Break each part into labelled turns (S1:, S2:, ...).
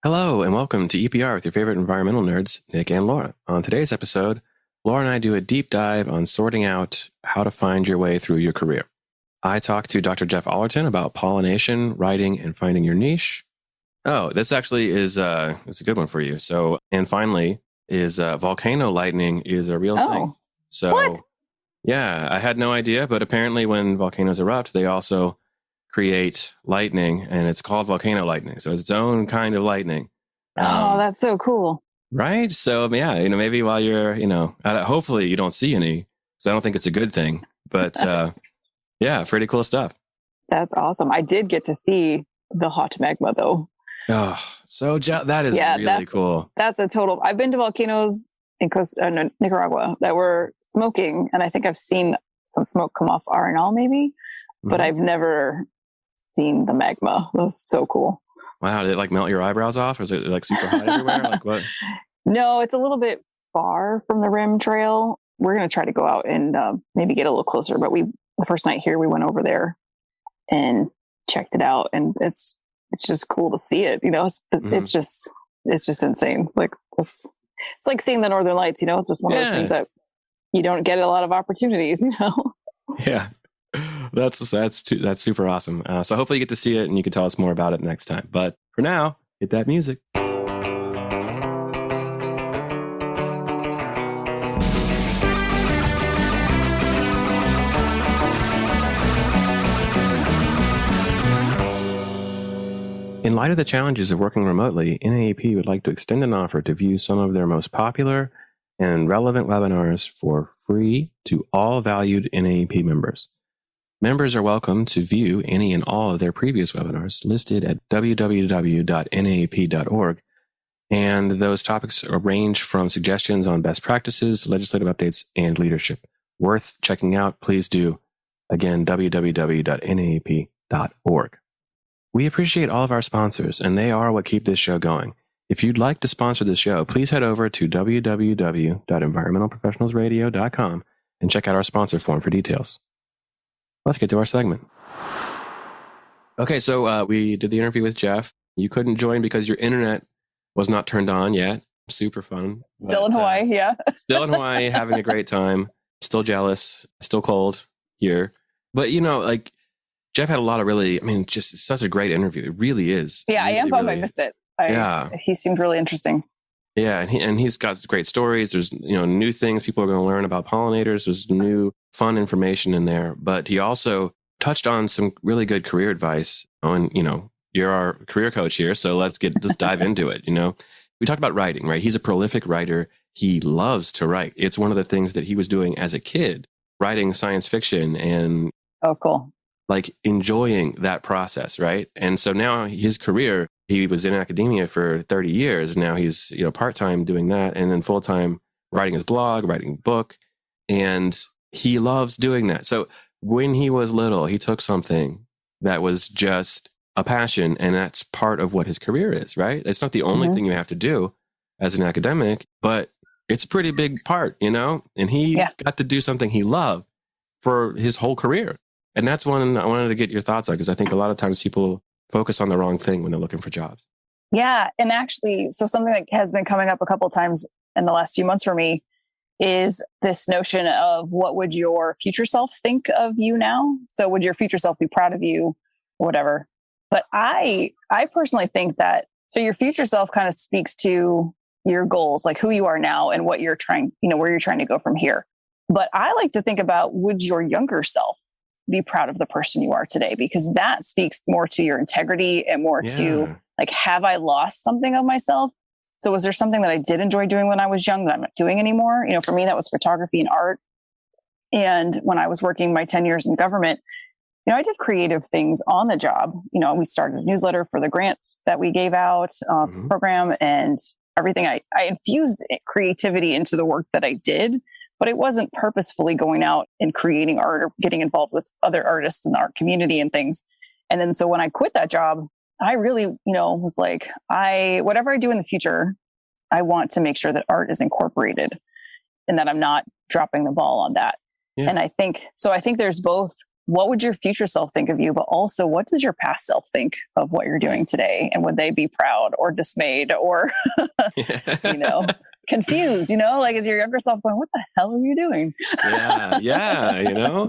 S1: Hello, and welcome to EPR with your favorite environmental nerds, Nick and Laura. On today's episode, Laura and I do a deep dive on sorting out how to find your way through your career. I talked to Dr. Jeff Ollerton about pollination, writing, and finding your niche. Oh, this actually is it's a good one for you. So, and finally, is volcano lightning is a real thing. So,
S2: what?
S1: Yeah, I had no idea, but apparently when volcanoes erupt, they also create lightning, and it's called volcano lightning. So it's its own kind of lightning.
S2: Oh, that's so cool.
S1: Right? So, yeah, maybe while you're, hopefully you don't see any, because I don't think it's a good thing. But yeah, pretty cool stuff.
S2: That's awesome. I did get to see the hot magma, though.
S1: Oh, so that is really cool.
S2: That's a total. I've been to volcanoes in Nicaragua that were smoking, and I think I've seen some smoke come off Arenal, maybe, but I've never seen the magma. That was so cool.
S1: Wow, did it melt your eyebrows off? Or is it super hot everywhere? What?
S2: No, it's a little bit far from the rim trail. We're going to try to go out and maybe get a little closer. But the first night here, we went over there and checked it out, and it's just cool to see it. It's just insane. It's like seeing the Northern Lights. It's just one of those things that you don't get a lot of opportunities.
S1: Yeah. That's super awesome. So hopefully you get to see it and you can tell us more about it next time. But for now, hit that music. In light of the challenges of working remotely, NAEP would like to extend an offer to view some of their most popular and relevant webinars for free to all valued NAEP members. Members are welcome to view any and all of their previous webinars listed at www.naep.org. And those topics range from suggestions on best practices, legislative updates, and leadership. Worth checking out, please do. Again, www.naep.org. We appreciate all of our sponsors, and they are what keep this show going. If you'd like to sponsor the show, please head over to www.environmentalprofessionalsradio.com and check out our sponsor form for details. Let's get to our segment. Okay, so we did the interview with Jeff. You couldn't join because your internet was not turned on yet. Super fun.
S2: Still in Hawaii, yeah.
S1: Still in Hawaii, having a great time. Still jealous. Still cold here. But, Jeff had a lot of just such a great interview. It really is.
S2: Yeah,
S1: really,
S2: I am bummed I missed it. He seemed really interesting.
S1: Yeah, and he's got great stories. There's new things people are going to learn about pollinators. There's new fun information in there. But he also touched on some really good career advice. And you're our career coach here, so let's dive into it. We talked about writing, right? He's a prolific writer. He loves to write. It's one of the things that he was doing as a kid, writing science fiction and
S2: cool.
S1: Enjoying that process, right? And so now his career, he was in academia for 30 years. Now he's, part-time doing that, and then full-time writing his blog, writing a book, and he loves doing that. So when he was little, he took something that was just a passion, and that's part of what his career is, right? It's not the only thing you have to do as an academic, but it's a pretty big part, and he got to do something he loved for his whole career. And that's one I wanted to get your thoughts on, because I think a lot of times people focus on the wrong thing when they're looking for jobs.
S2: Yeah. And actually, so something that has been coming up a couple of times in the last few months for me is this notion of what would your future self think of you now? So would your future self be proud of you or whatever? But I personally think that, so your future self kind of speaks to your goals, like who you are now and what you're trying, where you're trying to go from here. But I like to think about, would your younger self be proud of the person you are today? Because that speaks more to your integrity and more to have I lost something of myself? So was there something that I did enjoy doing when I was young that I'm not doing anymore? For me, that was photography and art. And when I was working my 10 years in government, I did creative things on the job. We started a newsletter for the grants that we gave out, program and everything. I infused creativity into the work that I did, but it wasn't purposefully going out and creating art or getting involved with other artists in the art community and things. And then, so when I quit that job, I really, was like, whatever I do in the future, I want to make sure that art is incorporated and that I'm not dropping the ball on that. Yeah. And I think there's both what would your future self think of you? But also, what does your past self think of what you're doing today? And would they be proud or dismayed or, confused, like is your younger self going, what the hell are you doing?
S1: Yeah.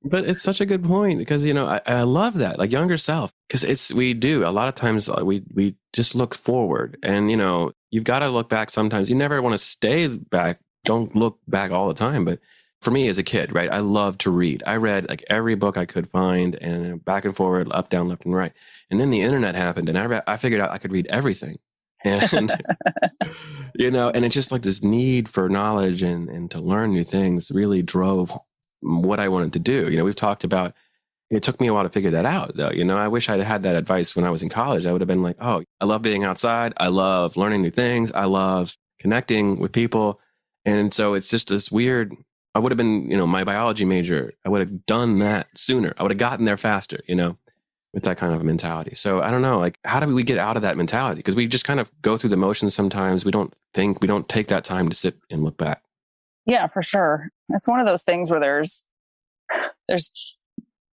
S1: But it's such a good point because, I love that, like younger self, because we do a lot of times we just look forward and, you've got to look back sometimes. You never want to stay back. Don't look back all the time. But for me as a kid, right, I loved to read. I read like every book I could find and back and forward, up, down, left and right. And then the internet happened and I figured out I could read everything. And, and it's just like this need for knowledge and to learn new things really drove what I wanted to do. We've talked about, it took me a while to figure that out though. I wish I'd had that advice when I was in college. I would have been like, oh, I love being outside. I love learning new things. I love connecting with people. And so it's just this weird, I would have been, my biology major. I would have done that sooner. I would have gotten there faster, with that kind of mentality. So I don't know, like, how do we get out of that mentality? Because we just kind of go through the motions sometimes. We don't take that time to sit and look back.
S2: Yeah, for sure. It's one of those things where there's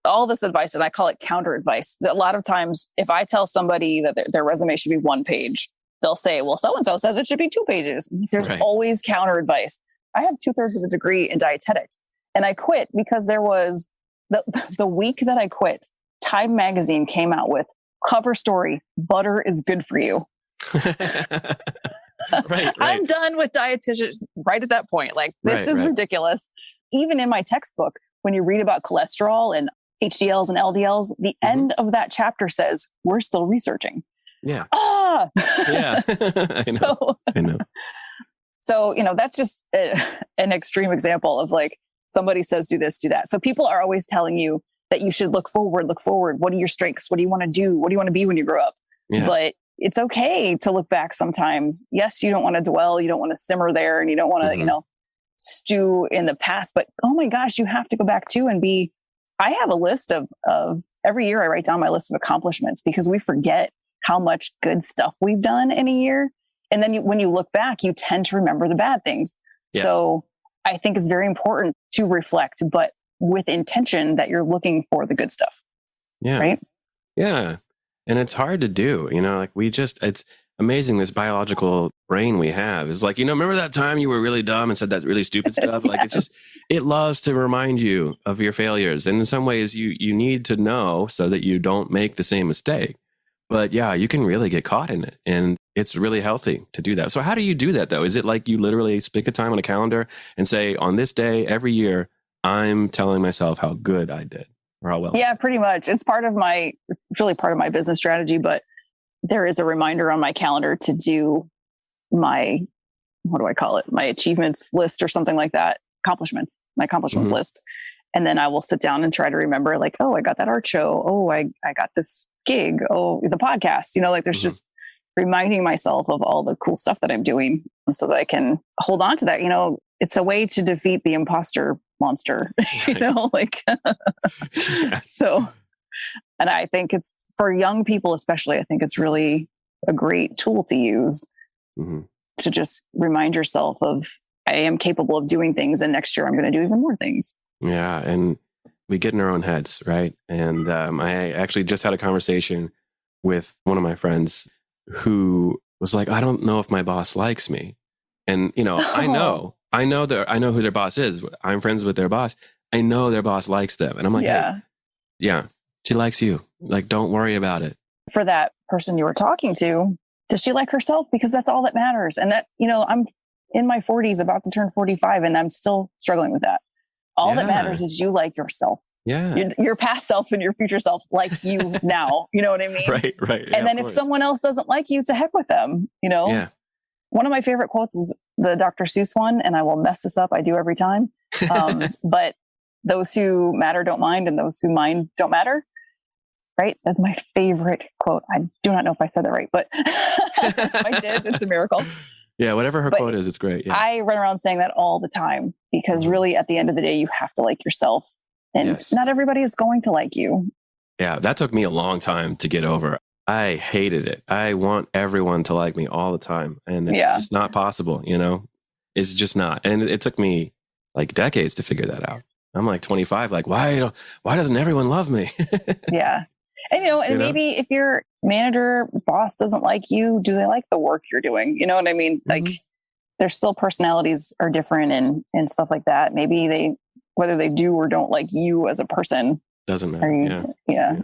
S2: all this advice, and I call it counter advice. A lot of times, if I tell somebody that their resume should be 1 page, they'll say, well, so-and-so says it should be 2 pages. There's always counter advice. I have 2/3 of a degree in dietetics, and I quit because there was the week that I quit, Time magazine came out with cover story, butter is good for you. Right. I'm done with dietitian right at that point. Like, this is ridiculous. Even in my textbook, when you read about cholesterol and HDLs and LDLs, the end of that chapter says, we're still researching.
S1: Yeah.
S2: Yeah. I know. So, that's just an extreme example of like, somebody says, do this, do that. So people are always telling you that you should look forward. What are your strengths? What do you want to do? What do you want to be when you grow up? Yeah. But it's okay to look back sometimes. Yes, you don't want to dwell. You don't want to simmer there and you don't want to, stew in the past. But oh my gosh, you have to go back to and be. I have a list of every year I write down my list of accomplishments because we forget how much good stuff we've done in a year. And then when you look back, you tend to remember the bad things. Yes. So I think it's very important to reflect, but with intention that you're looking for the good stuff.
S1: Yeah.
S2: Right.
S1: Yeah. And it's hard to do, like it's amazing. This biological brain we have is like, remember that time you were really dumb and said that really stupid stuff? Like, it loves to remind you of your failures. And in some ways you need to know so that you don't make the same mistake. But yeah, you can really get caught in it. And it's really healthy to do that. So how do you do that though? Is it like you literally pick a time on a calendar and say, on this day, every year, I'm telling myself how good I did or how well?
S2: Yeah, pretty much. It's really part of my business strategy, but there is a reminder on my calendar to do my achievements list or something like that. My accomplishments list. And then I will sit down and try to remember like, oh, I got that art show. Oh, I got this gig. Oh, the podcast, there's just reminding myself of all the cool stuff that I'm doing so that I can hold on to that. It's a way to defeat the imposter monster, So, and I think it's for young people, especially, I think it's really a great tool to use to just remind yourself of, I am capable of doing things. And next year I'm going to do even more things.
S1: Yeah. And we get in our own heads. Right. And I actually just had a conversation with one of my friends who was like, I don't know if my boss likes me. And, I know who their boss is. I'm friends with their boss. I know their boss likes them. And I'm like, yeah, she likes you. Like, don't worry about it.
S2: For that person you were talking to, does she like herself? Because that's all that matters. And that, I'm in my 40s, about to turn 45, and I'm still struggling with that. All that matters is you like yourself.
S1: Yeah.
S2: Your past self and your future self like you now. You know what I mean?
S1: Right.
S2: And then if someone else doesn't like you, to heck with them, Yeah. One of my favorite quotes is the Dr. Seuss one, and I will mess this up. I do every time. But those who matter don't mind, and those who mind don't matter. Right? That's my favorite quote. I do not know if I said that right, but if I did, it's a miracle.
S1: Yeah, whatever her quote is, it's great. Yeah.
S2: I run around saying that all the time because really at the end of the day, you have to like yourself, and not everybody is going to like you.
S1: Yeah, that took me a long time to get over. I hated it. I want everyone to like me all the time. And it's just not possible, It's just not. And it took me like decades to figure that out. I'm like 25, like, why doesn't everyone love me?
S2: Yeah. And, and maybe if your manager, boss doesn't like you, do they like the work you're doing? You know what I mean?
S1: Mm-hmm.
S2: Like, there's still personalities are different and stuff like that. Maybe whether they do or don't like you as a person.
S1: Doesn't matter.
S2: Yeah.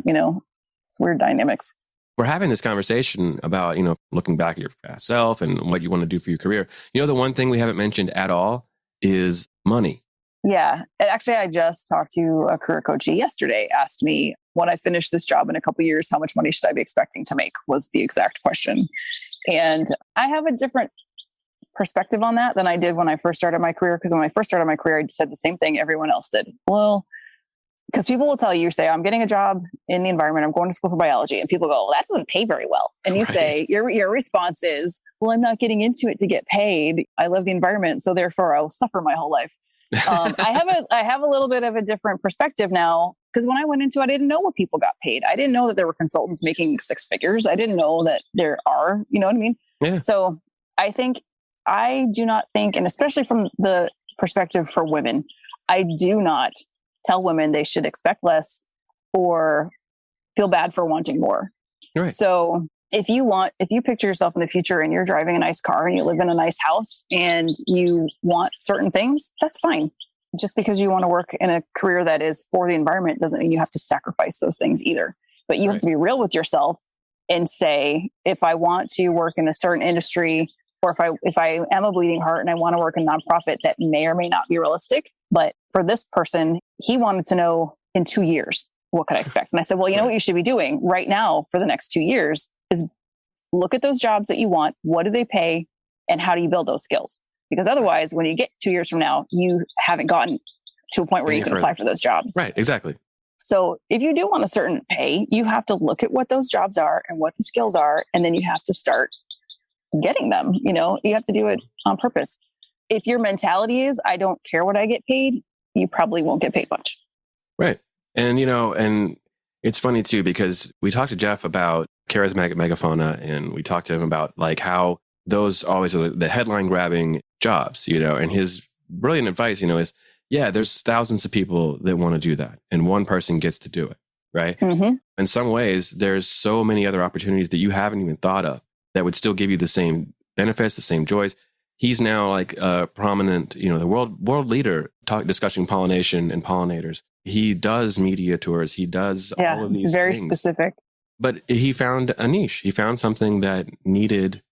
S2: It's weird dynamics.
S1: We're having this conversation about, looking back at your past self and what you want to do for your career. The one thing we haven't mentioned at all is money.
S2: Yeah. And actually, I just talked to a career coach yesterday, asked me, when I finish this job in a couple of years, how much money should I be expecting to make was the exact question. And I have a different perspective on that than I did when I first started my career. Because when I first started my career, I said the same thing everyone else did. Well, because people will tell you, say, I'm getting a job in the environment, I'm going to school for biology. And people go, well, that doesn't pay very well. And you say, your response is, well, I'm not getting into it to get paid. I love the environment. So therefore I'll suffer my whole life. I have a little bit of a different perspective now, because when I went into it, I didn't know what people got paid. I didn't know that there were consultants making six figures. I didn't know that there are, you know what I mean?
S1: Yeah.
S2: So I do not think, and especially from the perspective for women, I do not tell women they should expect less or feel bad for wanting more.
S1: Right.
S2: So if you picture yourself in the future and you're driving a nice car and you live in a nice house and you want certain things, that's fine. Just because you want to work in a career that is for the environment doesn't mean you have to sacrifice those things either. But you have to be real with yourself and say, if I want to work in a certain industry, or if I am a bleeding heart and I want to work in a nonprofit, that may or may not be realistic. But for this person, he wanted to know in 2 years, what could I expect? And I said, well, you know what you should be doing right now for the next 2 years is look at those jobs that you want. What do they pay? And how do you build those skills? Because otherwise, when you get 2 years from now, you haven't gotten to a point where you can apply for those jobs. Right,
S1: exactly.
S2: So if you do want a certain pay, you have to look at what those jobs are and what the skills are. And then you have to start getting them. You have to do it on purpose. If your mentality is, I don't care what I get paid, you probably won't get paid much.
S1: Right. And, and it's funny too, because we talked to Jeff about charismatic megafauna, and we talked to him about like how those always are the headline grabbing jobs, and his brilliant advice, is, yeah, there's thousands of people that want to do that. And one person gets to do it. Right.
S2: Mm-hmm.
S1: In some ways, there's so many other opportunities that you haven't even thought of that would still give you the same benefits, the same joys. He's now like a prominent, the world leader discussing pollination and pollinators. He does media tours. He does all of these
S2: it's very
S1: things.
S2: Specific.
S1: But he found a niche. He found something that needed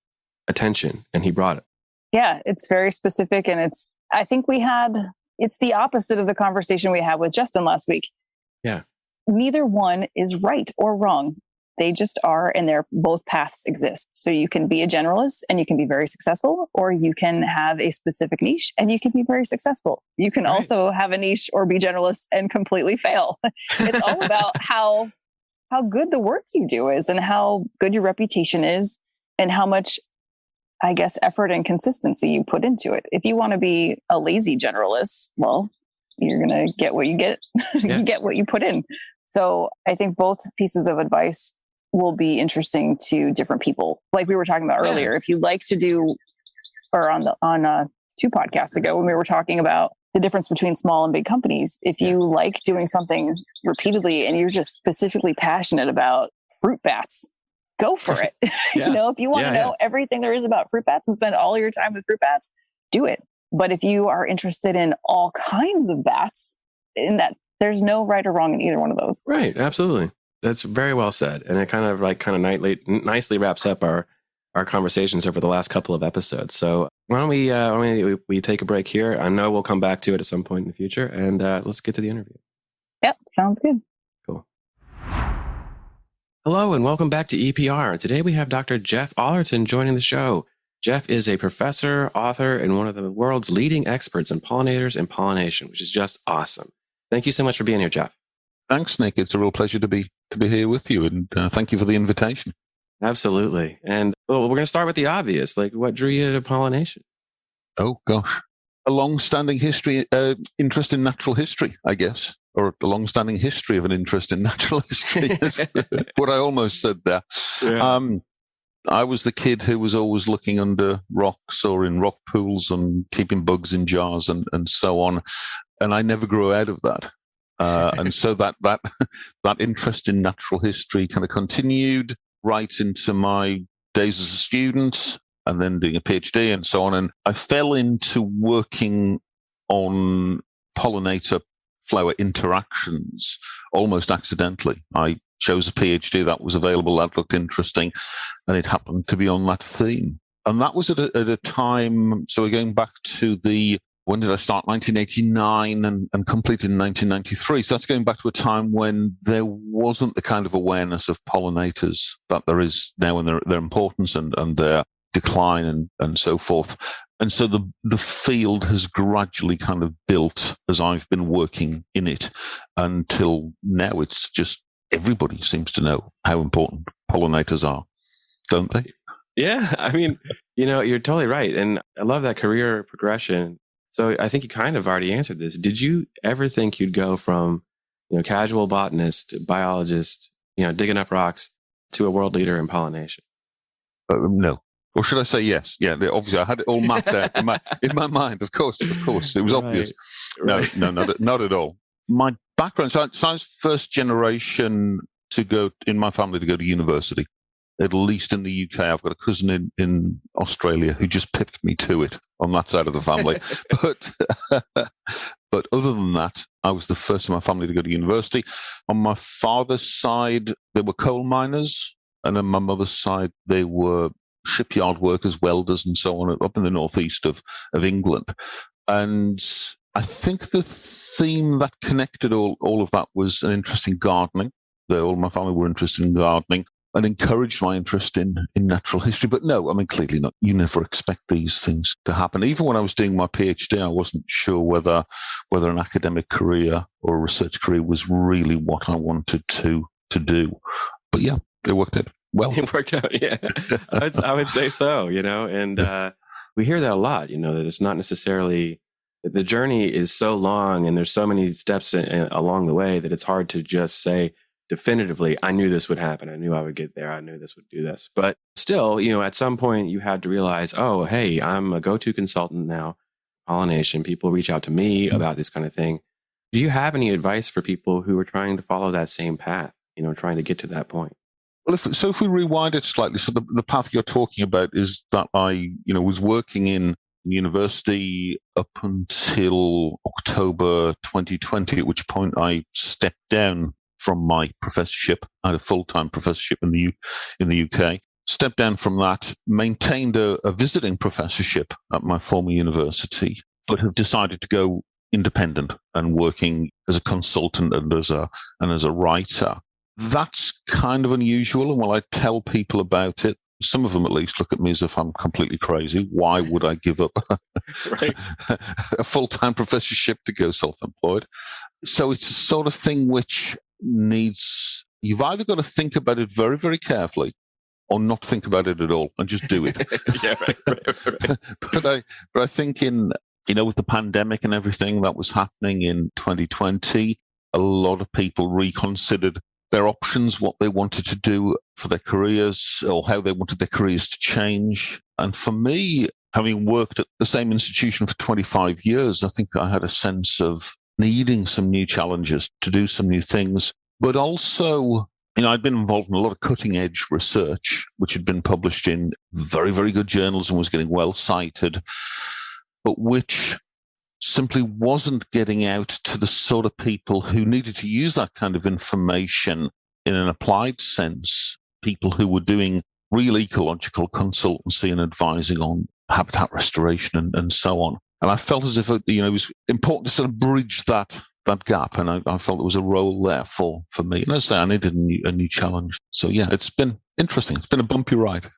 S1: attention, and he brought it.
S2: Yeah, it's very specific. And I think it's the opposite of the conversation we had with Justin last week.
S1: Yeah.
S2: Neither one is right or wrong. They just are, and both paths exist. So you can be a generalist and you can be very successful, or you can have a specific niche and you can be very successful. You can also have a niche or be generalist and completely fail. It's all about how good the work you do is and how good your reputation is and how much, I guess, effort and consistency you put into it. If you want to be a lazy generalist, well, you're going to get what you get. You get what you put in. So I think both pieces of advice will be interesting to different people. Like we were talking about earlier, if you like to do, or on 2 podcasts ago, when we were talking about the difference between small and big companies, if you like doing something repeatedly and you're just specifically passionate about fruit bats, go for it. If you want to know everything there is about fruit bats and spend all your time with fruit bats, do it. But if you are interested in all kinds of bats, in that there's no right or wrong in either one of those.
S1: Right. Absolutely. That's very well said. And it kind of nicely wraps up our conversations over the last couple of episodes. So why don't we take a break here? I know we'll come back to it at some point in the future, and let's get to the interview.
S2: Yep. Sounds good.
S1: Cool. Hello, and welcome back to EPR. Today we have Dr. Jeff Ollerton joining the show. Jeff is a professor, author, and one of the world's leading experts in pollinators and pollination, which is just awesome. Thank you so much for being here, Jeff.
S3: Thanks, Nick. It's a real pleasure to be here with you, and thank you for the invitation.
S1: Absolutely. And we're going to start with the obvious. Like, what drew you to pollination?
S3: Oh, gosh. A long-standing interest in natural history, I guess, or a long-standing history of an interest in natural history is what I almost said there. Yeah. I was the kid who was always looking under rocks or in rock pools and keeping bugs in jars and so on. And I never grew out of that. And so that interest in natural history kind of continued right into my days as a student and then doing a PhD and so on. And I fell into working on pollinator flower interactions almost accidentally. I chose a PhD that was available, that looked interesting, and it happened to be on that theme. And that was at a time, so we're going back to when did I start? 1989 and completed in 1993. So that's going back to a time when there wasn't the kind of awareness of pollinators that there is now, and their importance and their decline and so forth. And so the field has gradually kind of built as I've been working in it until now. It's just everybody seems to know how important pollinators are, don't they?
S1: Yeah. I mean, you're totally right. And I love that career progression. So I think you kind of already answered this. Did you ever think you'd go from, casual botanist, biologist, digging up rocks to a world leader in pollination?
S3: No. Or should I say yes? Yeah, obviously I had it all mapped out in my mind. Of course, it was obvious. Right. No, not at all. My background, so I was first generation to go in my family to go to university. At least in the UK, I've got a cousin in Australia who just pipped me to it on that side of the family. But other than that, I was the first in my family to go to university. On my father's side, they were coal miners, and on my mother's side, they were shipyard workers, welders, and so on, up in the northeast of England. And I think the theme that connected all of that was an interest in gardening. All my family were interested in gardening and encouraged my interest in natural history. But no, I mean, clearly not. You never expect these things to happen. Even when I was doing my PhD, I wasn't sure whether an academic career or a research career was really what I wanted to do. But yeah, it worked out well.
S1: It worked out, yeah. I would say so, and we hear that a lot, that it's not necessarily, the journey is so long and there's so many steps along the way that it's hard to just say definitively, I knew this would happen. I knew I would get there. I knew this would do this. But still, at some point you had to realize, oh, hey, I'm a go-to consultant now, pollination. People reach out to me about this kind of thing. Do you have any advice for people who are trying to follow that same path, trying to get to that point?
S3: Well, if we rewind it slightly, so the path you're talking about is that I, was working in university up until October 2020, at which point I stepped down from my professorship. I had a full-time professorship in the UK. Stepped down from that, maintained a visiting professorship at my former university, but have decided to go independent and working as a consultant and as a writer. That's kind of unusual, and when I tell people about it, some of them at least look at me as if I'm completely crazy. Why would I give up a full-time professorship to go self-employed? So it's a sort of thing which you've either got to think about it very, very carefully or not think about it at all and just do it.
S1: Yeah, right.
S3: But I think with the pandemic and everything that was happening in 2020, a lot of people reconsidered their options, what they wanted to do for their careers or how they wanted their careers to change. And for me, having worked at the same institution for 25 years, I think I had a sense of needing some new challenges, to do some new things. But also, I'd been involved in a lot of cutting edge research, which had been published in very, very good journals and was getting well cited, but which simply wasn't getting out to the sort of people who needed to use that kind of information in an applied sense, people who were doing real ecological consultancy and advising on habitat restoration and so on. And I felt as if it was important to sort of bridge that gap, and I felt there was a role there for me. And as I say, I needed a new challenge. So yeah, it's been interesting. It's been a bumpy ride.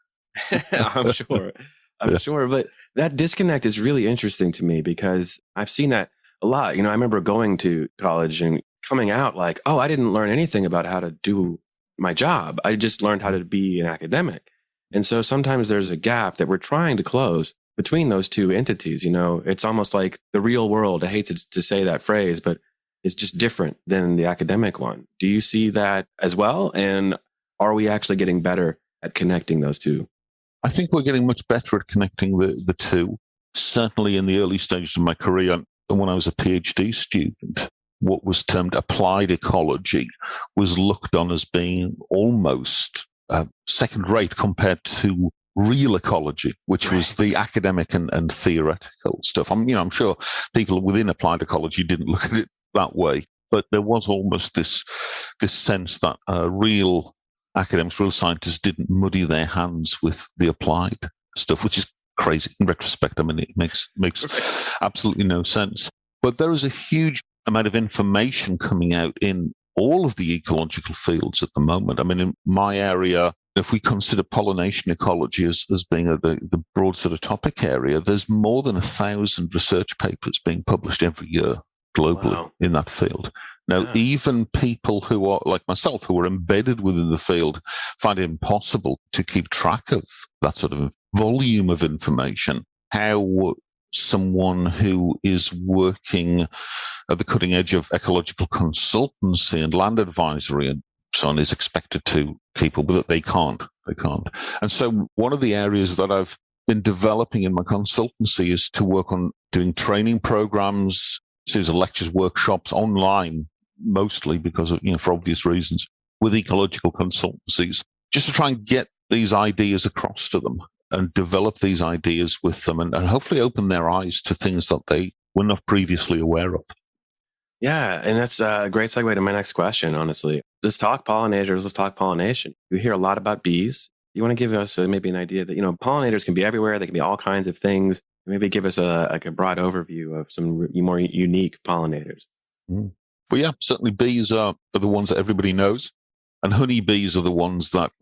S1: I'm sure. I'm sure. But that disconnect is really interesting to me because I've seen that a lot. I remember going to college and coming out like, oh, I didn't learn anything about how to do my job. I just learned how to be an academic. And so sometimes there's a gap that we're trying to close between those two entities. It's almost like the real world. I hate to say that phrase, but it's just different than the academic one. Do you see that as well? And are we actually getting better at connecting those two?
S3: I think we're getting much better at connecting the two. Certainly in the early stages of my career, when I was a PhD student, what was termed applied ecology was looked on as being almost second rate compared to real ecology, which was the academic and theoretical stuff. I'm sure people within applied ecology didn't look at it that way, but there was almost this sense that real academics, real scientists didn't muddy their hands with the applied stuff, which is crazy in retrospect. I mean, it makes absolutely no sense. But there is a huge amount of information coming out in all of the ecological fields at the moment. I mean, in my area, if we consider pollination ecology as being the broad sort of topic area, there's more than 1,000 research papers being published every year globally in that field. Now, even people who are like myself, who are embedded within the field, find it impossible to keep track of that sort of volume of information. How someone who is working at the cutting edge of ecological consultancy and land advisory and so on is expected to keep up with it. They can't. And so one of the areas that I've been developing in my consultancy is to work on doing training programs, series of lectures, workshops online, mostly because of, for obvious reasons, with ecological consultancies, just to try and get these ideas across to them and develop these ideas with them and hopefully open their eyes to things that they were not previously aware of.
S1: Yeah, and that's a great segue to my next question, honestly. Let's talk pollinators, let's talk pollination. We hear a lot about bees. You want to give us maybe an idea that, pollinators can be everywhere. They can be all kinds of things. Maybe give us a broad overview of some more unique pollinators.
S3: Well, yeah, certainly bees are the ones that everybody knows. And honeybees are the ones that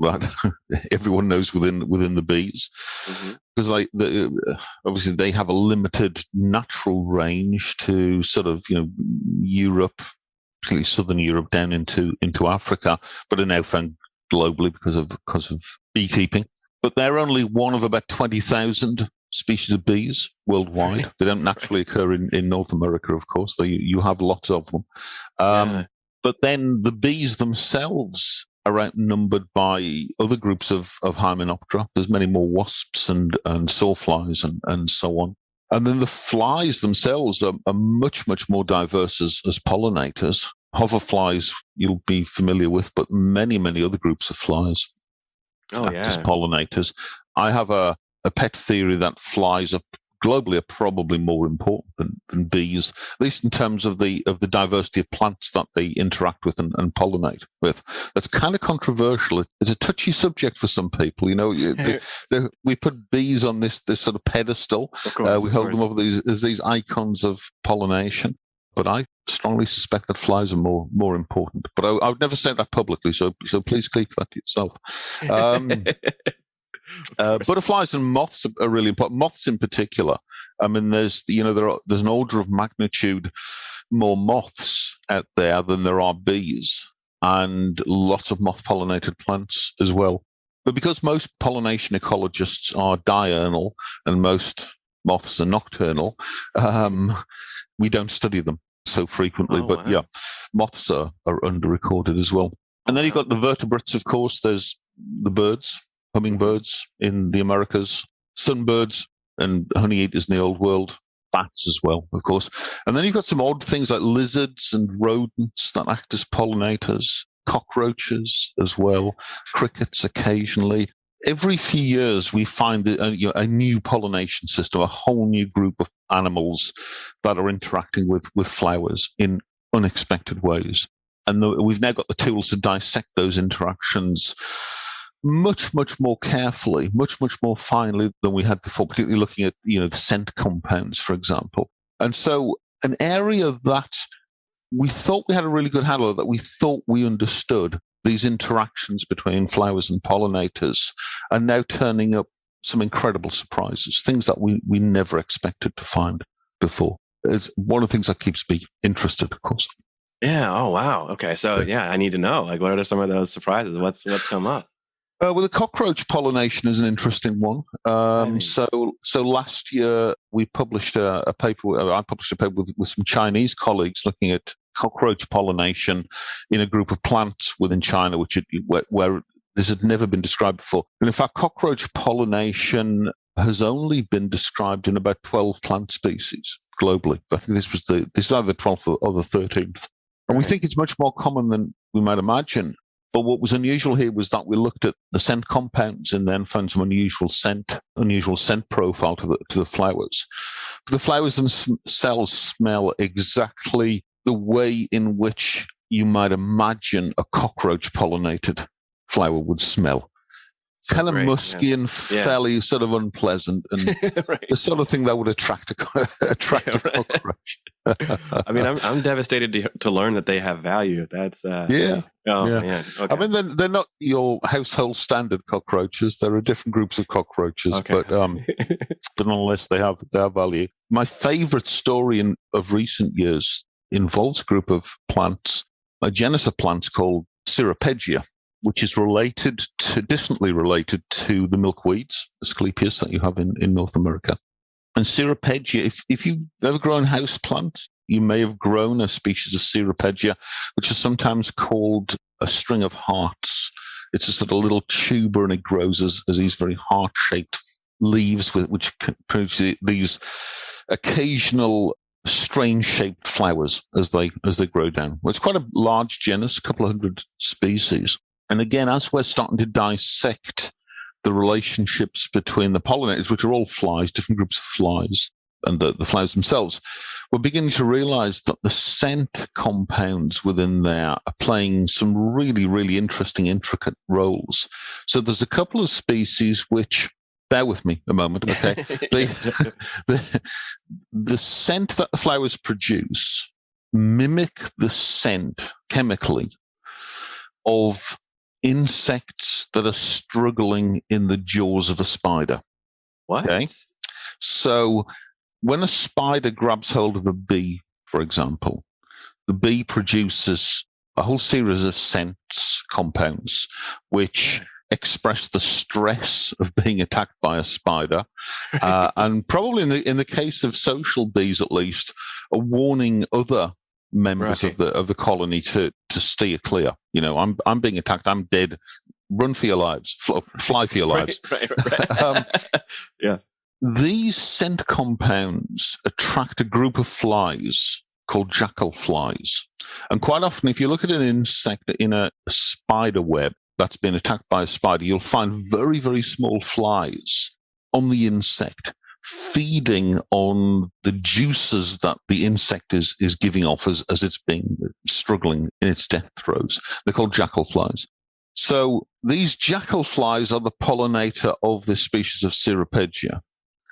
S3: everyone knows within the bees, because obviously they have a limited natural range to sort of Europe, particularly southern Europe, down into Africa, but are now found globally because of beekeeping. But they're only one of about 20,000 species of bees worldwide. They don't naturally occur in North America, of course. You have lots of them. But then the bees themselves are outnumbered by other groups of Hymenoptera. There's many more wasps and sawflies and so on. And then the flies themselves are much, much more diverse as pollinators. Hoverflies you'll be familiar with, but many, many other groups of flies as pollinators. I have a pet theory that flies are globally are probably more important than bees, at least in terms of the diversity of plants that they interact with and pollinate with. That's kind of controversial. It's a touchy subject for some people. We put bees on this sort of pedestal. We hold them up as these icons of pollination. But I strongly suspect that flies are more important. But I would never say that publicly, so please keep that to yourself. Butterflies and moths are really important. Moths in particular. I mean, there's an order of magnitude more moths out there than there are bees, and lots of moth-pollinated plants as well. But because most pollination ecologists are diurnal and most moths are nocturnal, we don't study them so frequently. Moths are under-recorded as well. And then you've got the vertebrates, of course. There's the birds. Hummingbirds in the Americas, sunbirds and honey eaters in the old world, bats as well, of course. And then you've got some odd things like lizards and rodents that act as pollinators, cockroaches as well, crickets occasionally. Every few years, we find a new pollination system, a whole new group of animals that are interacting with flowers in unexpected ways. And we've now got the tools to dissect those interactions much, much more carefully, much, much more finely than we had before, particularly looking at, the scent compounds, for example. And so an area that we thought we had a really good handle of, that we thought we understood, these interactions between flowers and pollinators, are now turning up some incredible surprises, things that we never expected to find before. It's one of the things that keeps me interested, of course.
S1: Yeah. Oh, wow. Okay. So, I need to know, what are some of those surprises? What's come up?
S3: Well, the cockroach pollination is an interesting one. So last year we published a paper. I published a paper with some Chinese colleagues looking at cockroach pollination in a group of plants within China, where this had never been described before. And in fact, cockroach pollination has only been described in about 12 plant species globally. I think this is either the 12th or the 13th. And we think it's much more common than we might imagine. But what was unusual here was that we looked at the scent compounds and then found some unusual scent profile to the flowers. But the flowers themselves smell exactly the way in which you might imagine a cockroach pollinated flower would smell. Kind of musky and fairly sort of unpleasant, and right. The sort of thing that would attract a cockroach.
S1: I mean, I'm devastated to learn that they have value. That's
S3: Man. Okay. I mean, they're not your household standard cockroaches. There are different groups of cockroaches, but nonetheless, they have value. My favorite story of recent years involves a group of plants, a genus of plants called Cirripedia, which is distantly related to the milkweeds, Asclepias, that you have in North America. And Cirripedia, if you've ever grown house plants, you may have grown a species of Cirripedia, which is sometimes called a string of hearts. It's a sort of little tuber, and it grows as these very heart-shaped leaves, which produce these occasional strange-shaped flowers as they grow down. Well, it's quite a large genus, a couple of hundred species. And again, as we're starting to dissect the relationships between the pollinators, which are all flies, different groups of flies, and the flowers themselves, we're beginning to realize that the scent compounds within there are playing some really, really interesting, intricate roles. So there's a couple of species which, bear with me a moment, okay? The scent that the flowers produce mimic the scent chemically of insects that are struggling in the jaws of a spider.
S1: What? Okay?
S3: So when a spider grabs hold of a bee, for example, the bee produces a whole series of scents compounds which express the stress of being attacked by a spider, and probably in the case of social bees at least, are warning other members of the colony to steer clear. You know, I'm being attacked. I'm dead. Run for your lives. Fly for your lives.
S1: Right.
S3: These scent compounds attract a group of flies called jackal flies. And quite often, if you look at an insect in a spider web that's been attacked by a spider, you'll find very, very small flies on the insect, feeding on the juices that the insect is giving off as it's being struggling in its death throes. They're called jackal flies. So these jackal flies are the pollinator of this species of Cirripedia.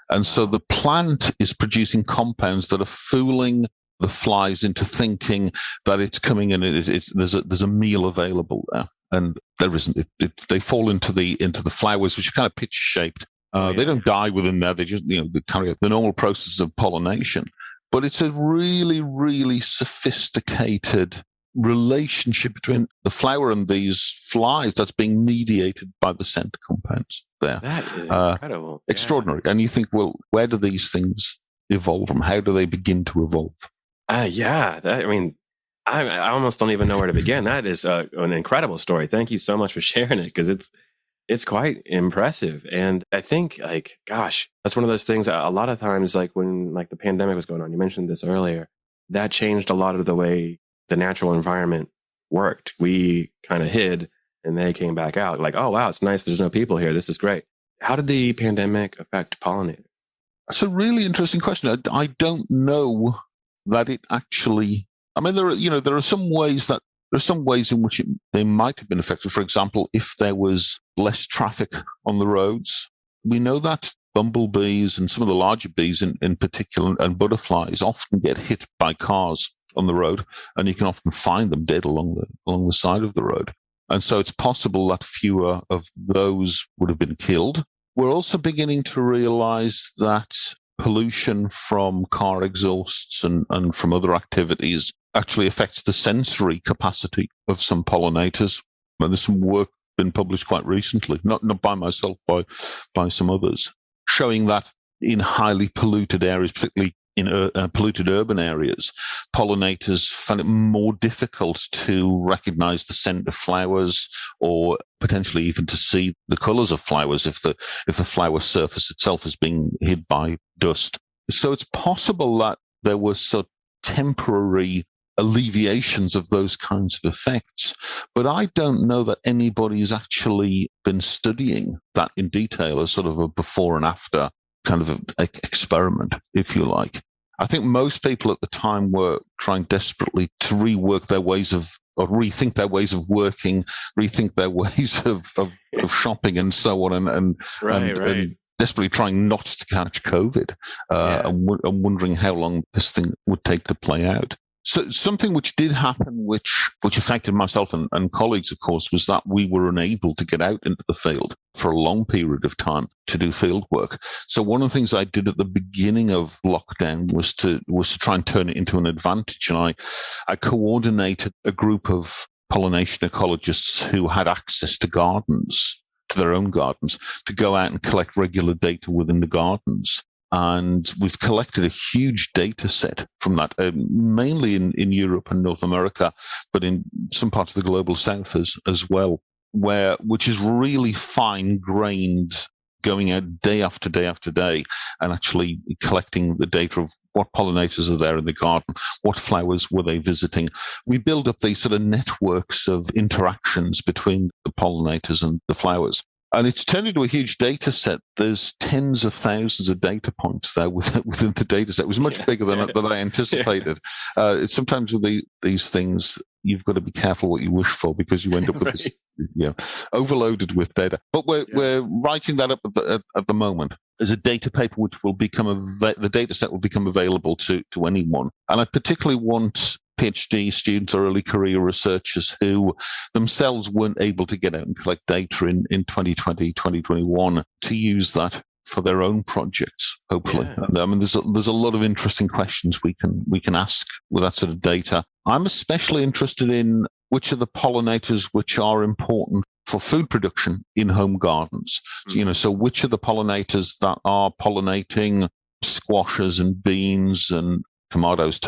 S3: And so the plant is producing compounds that are fooling the flies into thinking that it's coming in, there's a meal available there. And there isn't. They fall into the flowers, which are kind of pitch-shaped. They don't die within there. They just, they carry out the normal process of pollination. But it's a really, really sophisticated relationship between the flower and these flies that's being mediated by the scent compounds there.
S1: That is incredible.
S3: Extraordinary. And you think, well, where do these things evolve from? How do they begin to evolve?
S1: I almost don't even know where to begin. That is an incredible story. Thank you so much for sharing it, because it's quite impressive. And I think, that's one of those things a lot of times, when the pandemic was going on, you mentioned this earlier, that changed a lot of the way the natural environment worked. We kind of hid and they came back out oh, wow, it's nice. There's no people here. This is great. How did the pandemic affect pollinators?
S3: That's a really interesting question. I don't know that it actually, there are some ways in which they might have been affected. For example, if there was less traffic on the roads, we know that bumblebees and some of the larger bees in particular, and butterflies, often get hit by cars on the road, and you can often find them dead along the side of the road. And so it's possible that fewer of those would have been killed. We're also beginning to realize that pollution from car exhausts and from other activities actually affects the sensory capacity of some pollinators. And there's some work been published quite recently, not by myself, by some others, showing that in highly polluted areas, particularly in polluted urban areas, pollinators find it more difficult to recognize the scent of flowers, or potentially even to see the colors of flowers if the flower surface itself is being hid by dust. So it's possible that there was sort of temporary alleviations of those kinds of effects. But I don't know that anybody's actually been studying that in detail as sort of a before and after kind of experiment, if you like. I think most people at the time were trying desperately to rework their ways of, or rethink their ways of working, rethink their ways of shopping and so on, and desperately trying not to catch COVID, and wondering how long this thing would take to play out. So something which did happen, which affected myself and colleagues, of course, was that we were unable to get out into the field for a long period of time to do field work. So one of the things I did at the beginning of lockdown was to try and turn it into an advantage. And I coordinated a group of pollination ecologists who had access to gardens, to their own gardens, to go out and collect regular data within the gardens. And we've collected a huge data set from that, mainly in Europe and North America, but in some parts of the global south as well, which is really fine-grained, going out day after day after day and actually collecting the data of what pollinators are there in the garden, what flowers were they visiting. We build up these sort of networks of interactions between the pollinators and the flowers. And it's turned into a huge data set. There's tens of thousands of data points there within the data set. It was much bigger than I anticipated. Sometimes with these things, you've got to be careful what you wish for, because you end up with this, overloaded with data. But we're writing that up at the moment. There's a data paper which will the data set will become available to anyone. And I particularly want PhD students or early career researchers who themselves weren't able to get out and collect data in 2020, 2021 to use that for their own projects, hopefully. Yeah. And, I mean, there's a lot of interesting questions we can ask with that sort of data. I'm especially interested in which are the pollinators which are important for food production in home gardens. Mm-hmm. So which are the pollinators that are pollinating squashes and beans and tomatoes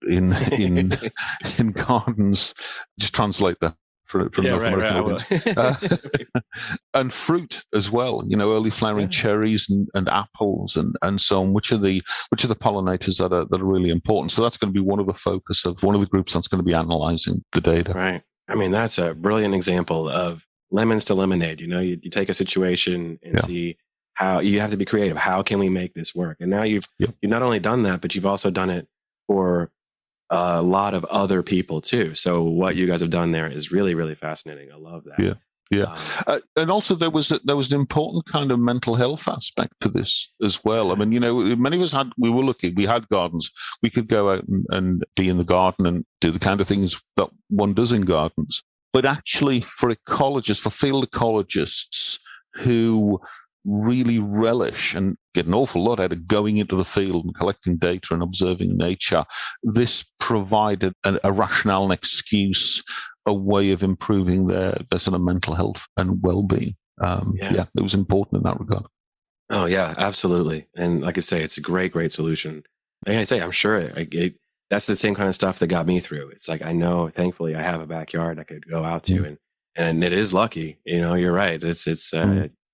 S3: in gardens. Just translate that from North American. And fruit as well. Early flowering cherries and apples and so on. Which are the pollinators that are really important? So that's going to be one of the focus of one of the groups that's going to be analyzing the data.
S1: Right. I mean, that's a brilliant example of lemons to lemonade. You take a situation and see how you have to be creative. How can we make this work? And now you've not only done that, but you've also done it for a lot of other people too. So what you guys have done there is really, really fascinating. I love that.
S3: Yeah. And also there was an important kind of mental health aspect to this as well. I mean, many of us we were lucky. We had gardens. We could go out and be in the garden and do the kind of things that one does in gardens. But actually for ecologists, for field ecologists who really relish and get an awful lot out of going into the field and collecting data and observing nature, this provided a rationale, an excuse, a way of improving their sort of mental health and well-being. It was important in that regard.
S1: Oh, yeah, absolutely. And like I say, it's a great solution. Like I say, I'm sure that's the same kind of stuff that got me through. It's like, I know, thankfully, I have a backyard I could go out to, and it is lucky. You're right. It's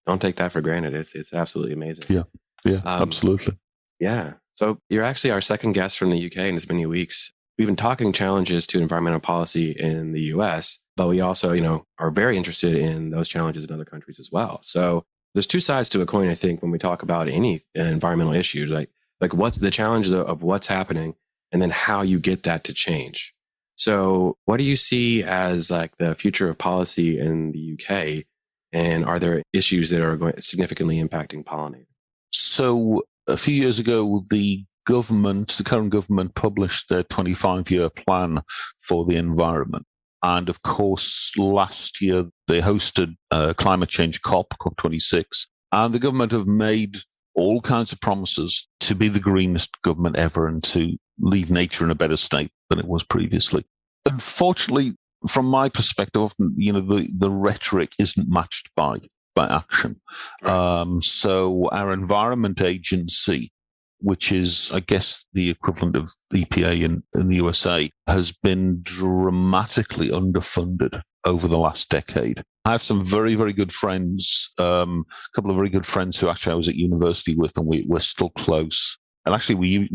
S1: don't take that for granted. It's absolutely amazing.
S3: Yeah, absolutely.
S1: Yeah. So you're actually our second guest from the UK in as many weeks. We've been talking challenges to environmental policy in the US, but we also, are very interested in those challenges in other countries as well. So there's two sides to a coin, I think, when we talk about any environmental issues, like what's the challenge of what's happening and then how you get that to change. So what do you see as like the future of policy in the UK? And are there issues that are significantly impacting pollinators?
S3: So a few years ago, the current government published their 25-year plan for the environment. And of course, last year, they hosted climate change COP26. And the government have made all kinds of promises to be the greenest government ever and to leave nature in a better state than it was previously. Unfortunately, from my perspective, often, the rhetoric isn't matched by action. Right. So our environment agency which is, I guess, the equivalent of EPA in the USA, has been dramatically underfunded over the last decade. I have some very, very good friends, a couple of very good friends who actually I was at university with, and we're still close. And actually,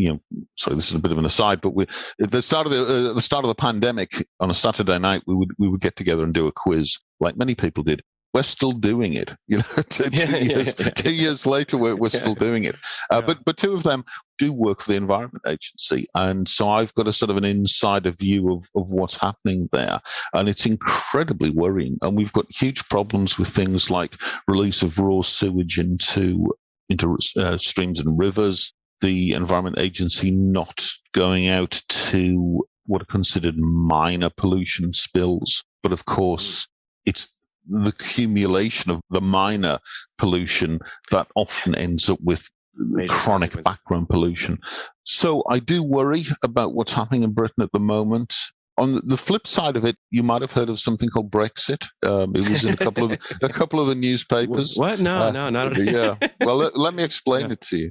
S3: sorry, this is a bit of an aside, but at the start of the pandemic, on a Saturday night, we would get together and do a quiz, like many people did. We're still doing it. 2 years later, we're still doing it. But two of them do work for the Environment Agency, and so I've got a sort of an insider view of what's happening there, and it's incredibly worrying. And we've got huge problems with things like release of raw sewage into streams and rivers. The Environment Agency not going out to what are considered minor pollution spills, but of course, it's the accumulation of the minor pollution that often ends up with chronic background pollution. So I do worry about what's happening in Britain at the moment. On the flip side of it, you might have heard of something called Brexit. It was in a couple of the newspapers.
S1: What? No, not.
S3: Yeah. Well, let me explain it to you.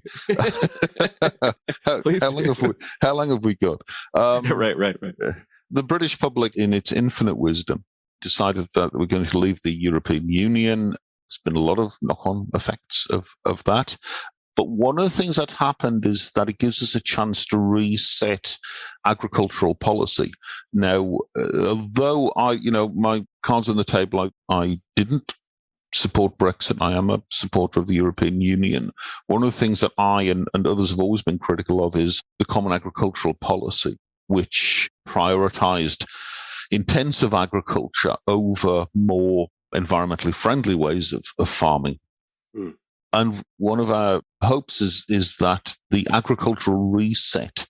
S3: How long have we got?
S1: Right.
S3: The British public, in its infinite wisdom, decided that we're going to leave the European Union. There's been a lot of knock-on effects of that. But one of the things that happened is that it gives us a chance to reset agricultural policy. Now, although my cards on the table, I didn't support Brexit. I am a supporter of the European Union. One of the things that I and others have always been critical of is the common agricultural policy, which prioritized intensive agriculture over more environmentally friendly ways of farming. Mm. And one of our hopes is that the agricultural reset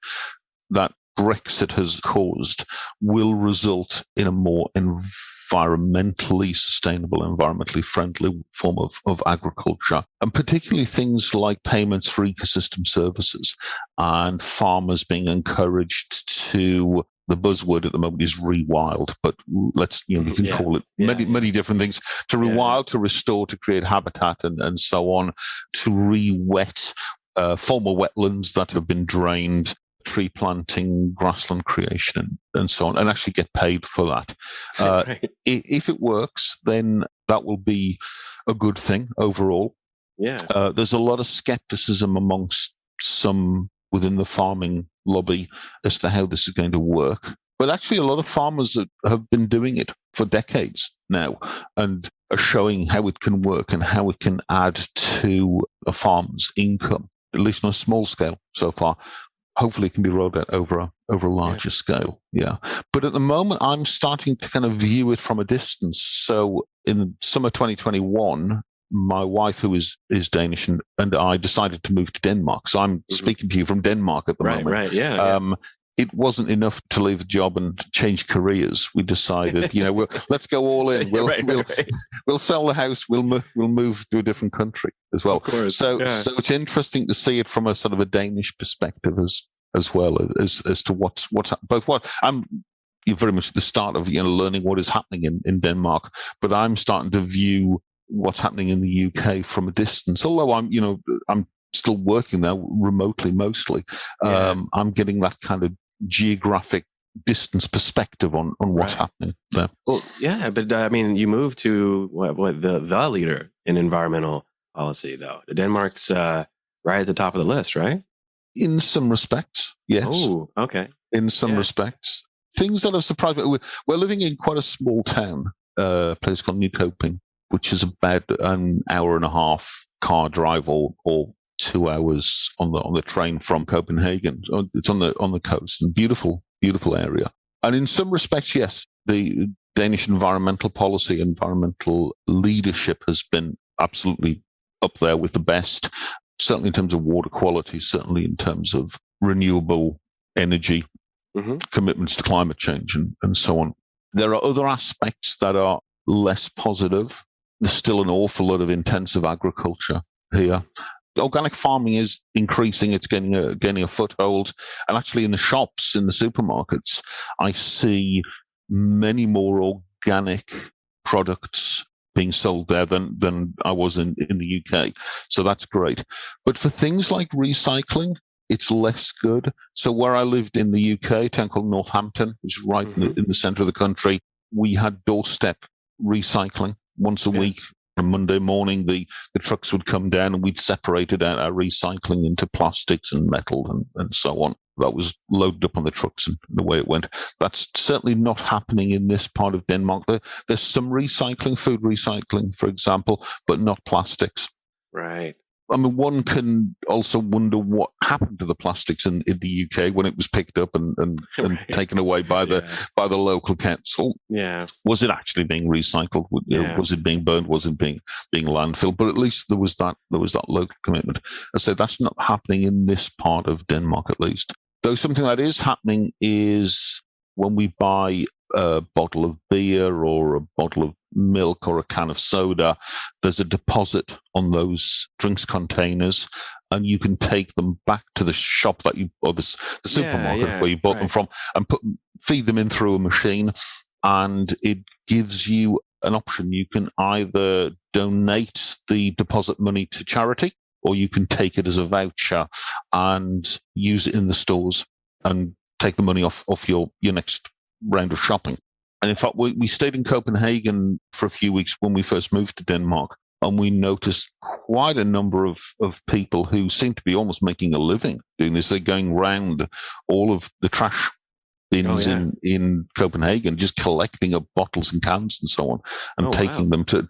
S3: that Brexit has caused will result in a more environmentally sustainable, environmentally friendly form of agriculture, and particularly things like payments for ecosystem services and farmers being encouraged to. The buzzword at the moment is rewild, but we can call it many different things. To rewild, to restore, to create habitat, and so on. To re-wet former wetlands that have been drained, tree planting, grassland creation, and so on, and actually get paid for that. Right. If it works, then that will be a good thing overall.
S1: Yeah.
S3: There's a lot of skepticism amongst some within the farming lobby as to how this is going to work. But actually, a lot of farmers have been doing it for decades now and are showing how it can work and how it can add to a farm's income, at least on a small scale so far. Hopefully, it can be rolled out over a larger scale. Yeah. But at the moment, I'm starting to kind of view it from a distance. So in summer 2021, my wife, who is Danish, and I decided to move to Denmark. So I'm speaking to you from Denmark at the moment.
S1: Right, yeah.
S3: It wasn't enough to leave the job and change careers. We decided, let's go all in. We'll sell the house. We'll move to a different country as well. Of course, so it's interesting to see it from a sort of a Danish perspective as well as to what's I'm very much at the start of learning what is happening in Denmark, but I'm starting to view what's happening in the UK from a distance. Although I'm still working there remotely mostly. I'm getting that kind of geographic distance perspective on what's happening there.
S1: Well, yeah, but I mean, you moved to what the leader in environmental policy, though. Denmark's right at the top of the list, right?
S3: In some respects, yes.
S1: Oh, okay.
S3: In some respects, things that have surprised me. We're living in quite a small town, a place called Nykøbing, which is about an hour and a half car drive or 2 hours on the train from Copenhagen. It's on the coast, and beautiful area. And in some respects, yes, the Danish environmental policy, environmental leadership has been absolutely up there with the best, certainly in terms of water quality, certainly in terms of renewable energy, commitments to climate change, and so on. There are other aspects that are less positive. There's still an awful lot of intensive agriculture here. Organic farming is increasing. It's getting a foothold. And actually in the shops, in the supermarkets, I see many more organic products being sold there than I was in the UK. So that's great. But for things like recycling, it's less good. So where I lived in the UK, a town called Northampton, which is right in the centre of the country, we had doorstep recycling once a week. On Monday morning, the trucks would come down and we'd separated out our recycling into plastics and metal and so on. That was loaded up on the trucks and the way it went. That's certainly not happening in this part of Denmark. There's some recycling, food recycling, for example, but not plastics.
S1: Right.
S3: I mean, one can also wonder what happened to the plastics in the UK when it was picked up and taken away by the local council.
S1: Yeah.
S3: Was it actually being recycled? Was it being burned? Was it being landfilled? But at least there was that local commitment. I say that's not happening in this part of Denmark, at least. Though something that is happening is when we buy a bottle of beer or a bottle of milk or a can of soda, there's a deposit on those drinks containers, and you can take them back to the shop or the supermarket where you bought them from, and feed them in through a machine, and it gives you an option. You can either donate the deposit money to charity, or you can take it as a voucher and use it in the stores and take the money off your next round of shopping. And in fact, we stayed in Copenhagen for a few weeks when we first moved to Denmark, and we noticed quite a number of people who seemed to be almost making a living doing this. They're going round all of the trash bins in Copenhagen, just collecting up bottles and cans and so on, and taking them to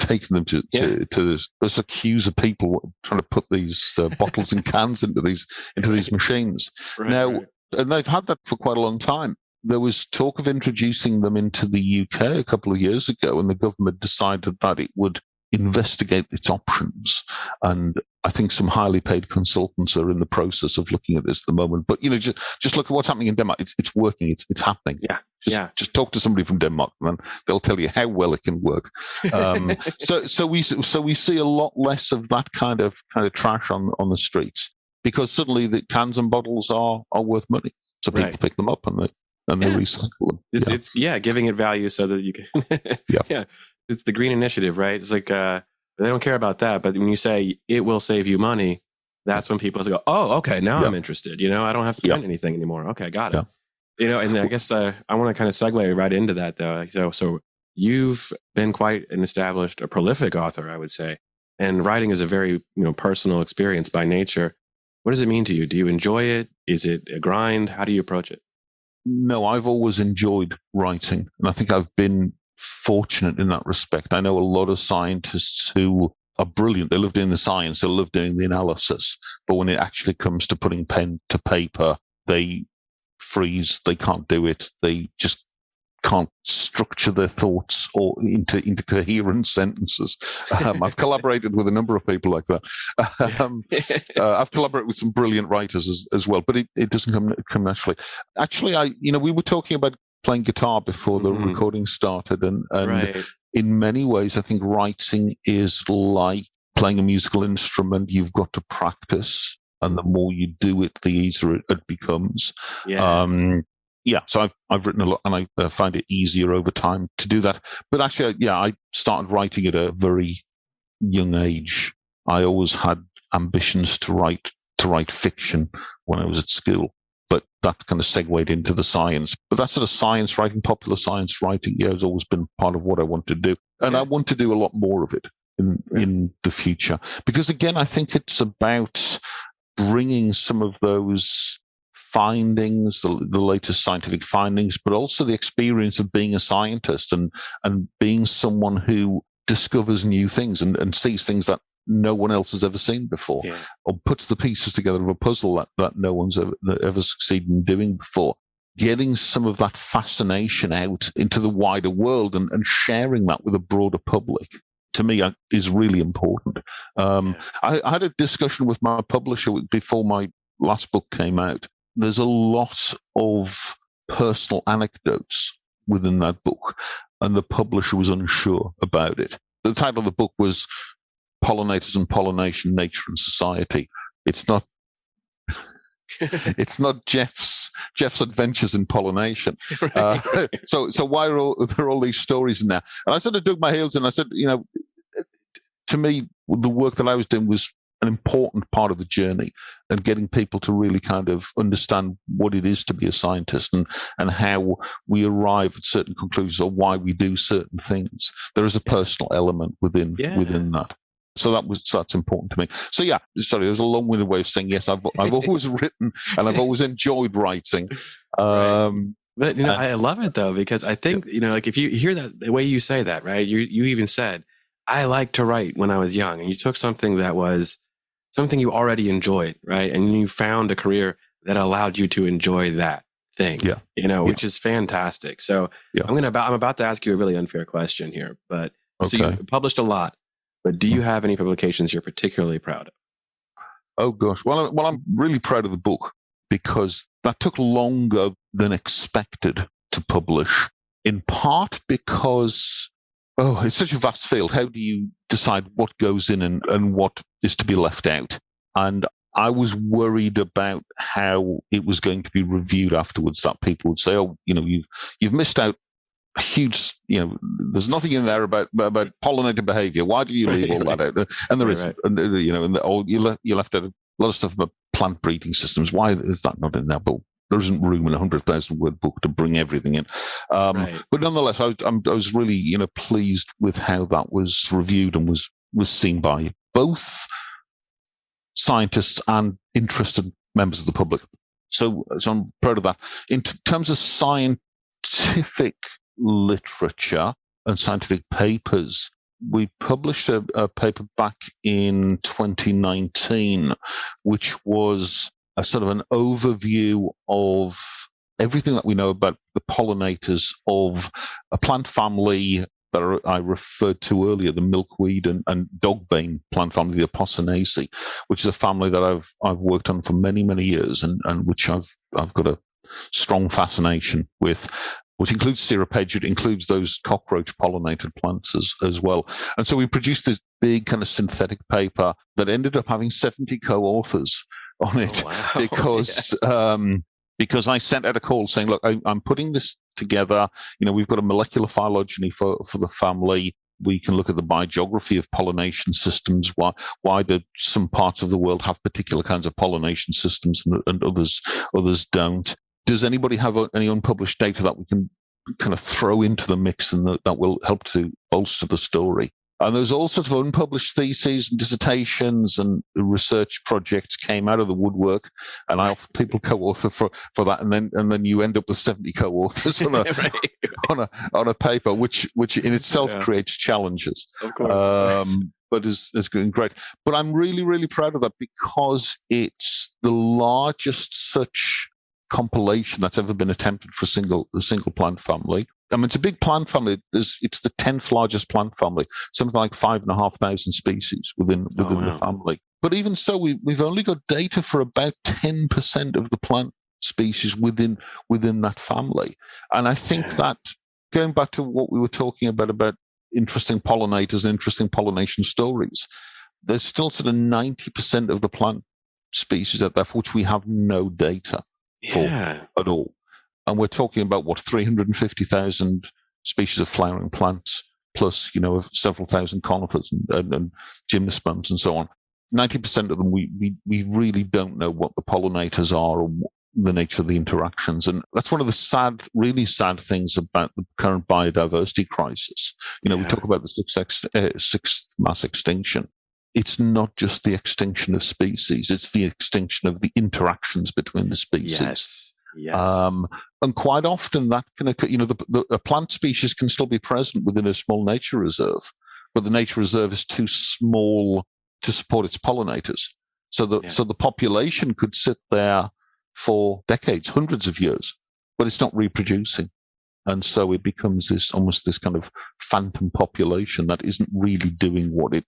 S3: there's a queues of people trying to put these bottles and cans into these machines. And they've had that for quite a long time. There was talk of introducing them into the UK a couple of years ago, and the government decided that it would investigate its options. And I think some highly paid consultants are in the process of looking at this at the moment. But, just look at what's happening in Denmark. It's working. It's happening. Just talk to somebody from Denmark, and they'll tell you how well it can work. So we see a lot less of that kind of trash on the streets, because suddenly the cans and bottles are worth money. So people pick them up and they recycle them.
S1: It's giving it value so that you can. It's the green initiative, right? It's like they don't care about that, but when you say it will save you money, that's when people go, oh, okay, now I'm interested. I don't have to spend anything anymore. Okay, got it. And I guess I want to kind of segue right into that, though. So you've been quite a prolific author, I would say, and writing is a very personal experience by nature. What does it mean to you? Do you enjoy it? Is it a grind? How do you approach it?
S3: No, I've always enjoyed writing, and I think I've been fortunate in that respect. I know a lot of scientists who are brilliant. They love doing the science, they love doing the analysis, but when it actually comes to putting pen to paper, they freeze. They can't do it. They just can't structure their thoughts or into coherent sentences. I've collaborated with a number of people like that. I've collaborated with some brilliant writers as well, but it doesn't come naturally. Actually, we were talking about playing guitar before the recording started, and in many ways, I think writing is like playing a musical instrument. You've got to practice, and the more you do it, the easier it becomes. So I've written a lot, and I find it easier over time to do that. But actually, I started writing at a very young age. I always had ambitions to write fiction when I was at school, but that kind of segued into the science. But that sort of science writing, popular science writing, has always been part of what I want to do, and I want to do a lot more of it in the future. Because again, I think it's about bringing some of those findings, the latest scientific findings, but also the experience of being a scientist and being someone who discovers new things and sees things that no one else has ever seen before, or puts the pieces together of a puzzle that no one's ever succeeded in doing before. Getting some of that fascination out into the wider world and sharing that with a broader public, to me, is really important. I had a discussion with my publisher before my last book came out. There's a lot of personal anecdotes within that book, and the publisher was unsure about it. The title of the book was Pollinators and Pollination, Nature and Society. It's not it's not Jeff's adventures in pollination. So why are there all these stories in there? And I sort of dug my heels in. I said, to me, the work that I was doing was an important part of the journey, and getting people to really kind of understand what it is to be a scientist and how we arrive at certain conclusions or why we do certain things. There is a personal element within that. So that's important to me. So sorry, it was a long-winded way of saying yes. I've always written and I've always enjoyed writing.
S1: But I love it though, because I think like if you hear that the way you say that, right? You even said, I liked to write when I was young, and you took something that was something you already enjoyed, right? And you found a career that allowed you to enjoy that thing, which is fantastic. So I'm about to ask you a really unfair question here, but so you've published a lot, but do you have any publications you're particularly proud of?
S3: Oh gosh, well, I'm really proud of the book because that took longer than expected to publish, in part because it's such a vast field. How do you decide what goes in and what is to be left out? And I was worried about how it was going to be reviewed afterwards, that people would say, you've missed out a huge, there's nothing in there about pollinator behavior. Why do you leave all that out? And there is, you left out a lot of stuff about plant breeding systems. Why is that not in there? But there isn't room in a 100,000-word book to bring everything in. But nonetheless, I was really, pleased with how that was reviewed and was seen by both scientists and interested members of the public. So I'm proud of that. In terms of scientific literature and scientific papers, we published a paper back in 2019, which was a sort of an overview of everything that we know about the pollinators of a plant family that I referred to earlier, the milkweed and dogbane plant family, the Apocynaceae, which is a family that I've worked on for many, many years and which I've got a strong fascination with, which includes Cirripede, it includes those cockroach pollinated plants as well. And so we produced this big kind of synthetic paper that ended up having 70 co-authors on it. Because I sent out a call saying, look, I'm putting this together. We've got a molecular phylogeny for the family. We can look at the biogeography of pollination systems. Why do some parts of the world have particular kinds of pollination systems and others don't? Does anybody have any unpublished data that we can kind of throw into the mix and that will help to bolster the story? And there's all sorts of unpublished theses and dissertations and research projects came out of the woodwork, and I offer people co-author for that, and then you end up with 70 co-authors on a paper, which in itself creates challenges.
S1: Of course.
S3: But it's going great. But I'm really, really proud of that because it's the largest such compilation that's ever been attempted for a single plant family. I mean, it's a big plant family. It's the 10th largest plant family, something like 5,500 species within the family. But even so, we've only got data for about 10% of the plant species within that family. And I think that, going back to what we were talking about interesting pollinators and interesting pollination stories, there's still sort of 90% of the plant species out there for which we have no data for at all. And we're talking about 350,000 species of flowering plants, plus, several thousand conifers and gymnosperms and so on. 90% of them, we really don't know what the pollinators are or the nature of the interactions. And that's one of the really sad things about the current biodiversity crisis. We talk about the sixth mass extinction. It's not just the extinction of species, it's the extinction of the interactions between the species.
S1: Yes.
S3: And quite often that can occur. A plant species can still be present within a small nature reserve, but the nature reserve is too small to support its pollinators. So the population could sit there for decades, hundreds of years, but it's not reproducing. And so it becomes almost this kind of phantom population that isn't really doing what it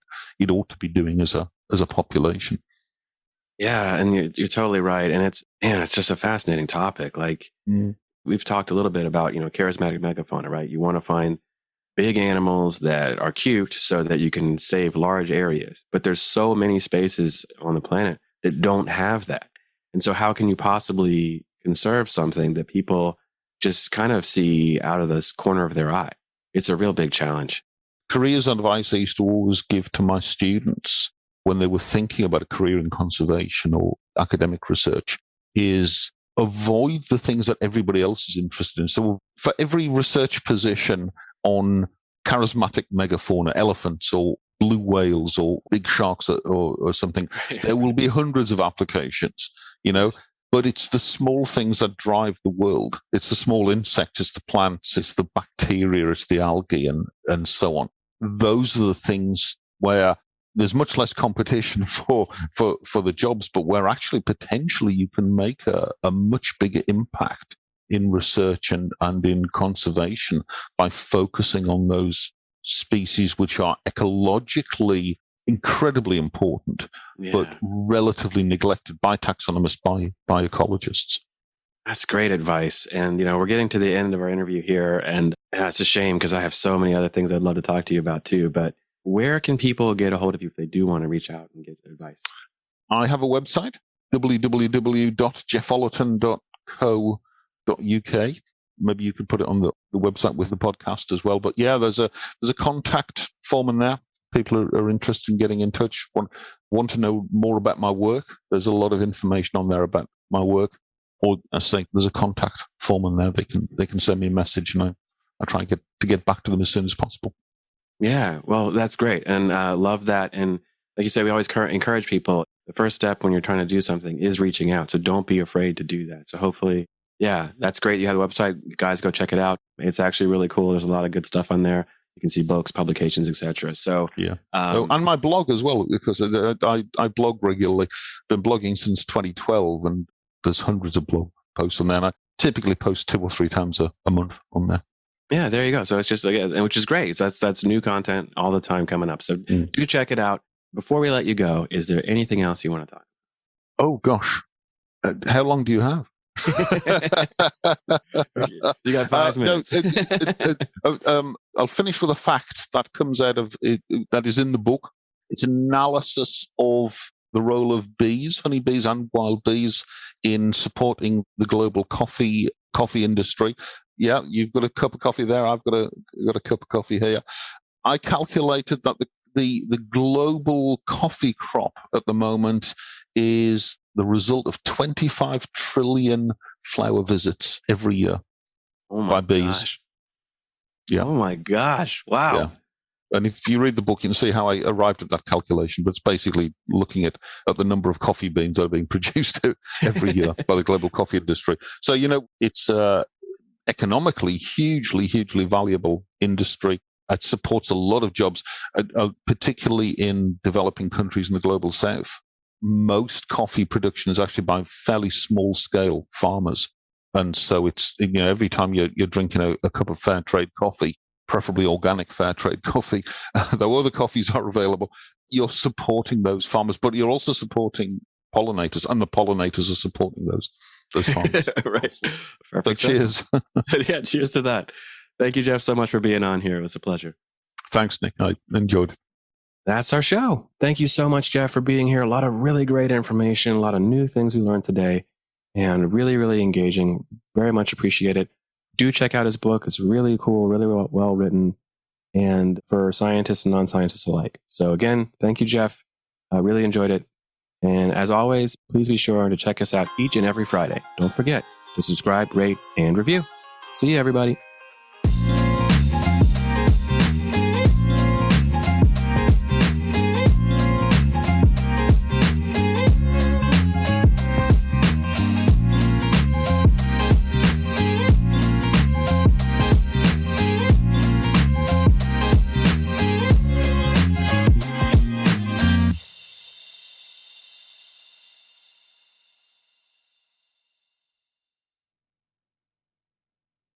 S3: ought to be doing as a population.
S1: Yeah, and you're totally right. And it's just a fascinating topic. Like we've talked a little bit about, charismatic megafauna, right? You want to find big animals that are cute so that you can save large areas. But there's so many spaces on the planet that don't have that. And so how can you possibly conserve something that people just kind of see out of this corner of their eye? It's a real big challenge.
S3: Careers advice I used to always give to my students when they were thinking about a career in conservation or academic research is avoid the things that everybody else is interested in. So for every research position on charismatic megafauna, elephants or blue whales or big sharks or something, there will be hundreds of applications, but it's the small things that drive the world. It's the small insects, it's the plants, it's the bacteria, it's the algae and so on. Those are the things where there's much less competition for the jobs, but where actually potentially you can make a much bigger impact in research and in conservation by focusing on those species which are ecologically incredibly important, but relatively neglected by taxonomists, by ecologists.
S1: That's great advice. And, we're getting to the end of our interview here, and it's a shame because I have so many other things I'd love to talk to you about too. But where can people get a hold of you if they do want to reach out and get advice? I
S3: have a website, www.jeffollerton.co.uk. Maybe you could put it on the website with the podcast as well. But yeah, there's a contact form in there. People are interested in getting in touch, want to know more about my work. There's a lot of information on there about my work. Or I say there's a contact form in there. They can send me a message, and I try to get back to them as soon as possible. Yeah, well, that's great, and love that. And like you say, we always encourage people. The first step when you're trying to do something is reaching out. So don't be afraid to do that. So hopefully, yeah, that's great. You have a website, guys. Go check it out. It's actually really cool. There's a lot of good stuff on there. You can see books, publications, etc. So yeah, and my blog as well, because I blog regularly. Been blogging since 2012, and there's hundreds of blog posts on there. And I typically post 2 or 3 times a month on there. Yeah, there you go. So it's just, which is great. So that's new content all the time coming up. So do check it out. Before we let you go, is there anything else you want to talk about? Oh, gosh. How long do you have? You got 5 minutes. I'll finish with a fact that comes out of it, that is in the book. It's an analysis of the role of bees, honeybees and wild bees, in supporting the global coffee industry. Yeah, you've got a cup of coffee there. I've got a cup of coffee here. I calculated that the global coffee crop at the moment is the result of 25 trillion flower visits every year by bees. Gosh. Yeah. Oh my gosh! Wow. Yeah. And if you read the book, you can see how I arrived at that calculation. But it's basically looking at the number of coffee beans that are being produced every year by the global coffee industry. So, it's economically hugely valuable industry. It supports a lot of jobs, particularly in developing countries in the global south. Most coffee production is actually by fairly small scale farmers. And so it's, every time you're drinking a cup of fair trade coffee, preferably organic fair trade coffee, though other coffees are available, you're supporting those farmers, but you're also supporting pollinators, and the pollinators are supporting those farmers. Right. So cheers. Yeah, cheers to that. Thank you, Jeff, so much for being on here. It was a pleasure. Thanks, Nick. I enjoyed it. That's our show. Thank you so much, Jeff, for being here. A lot of really great information, a lot of new things we learned today, and really engaging. Very much appreciate it. Do check out his book. It's really cool, really well written, and for scientists and non-scientists alike. So again, thank you, Jeff. I really enjoyed it. And as always, please be sure to check us out each and every Friday. Don't forget to subscribe, rate, and review. See you, everybody.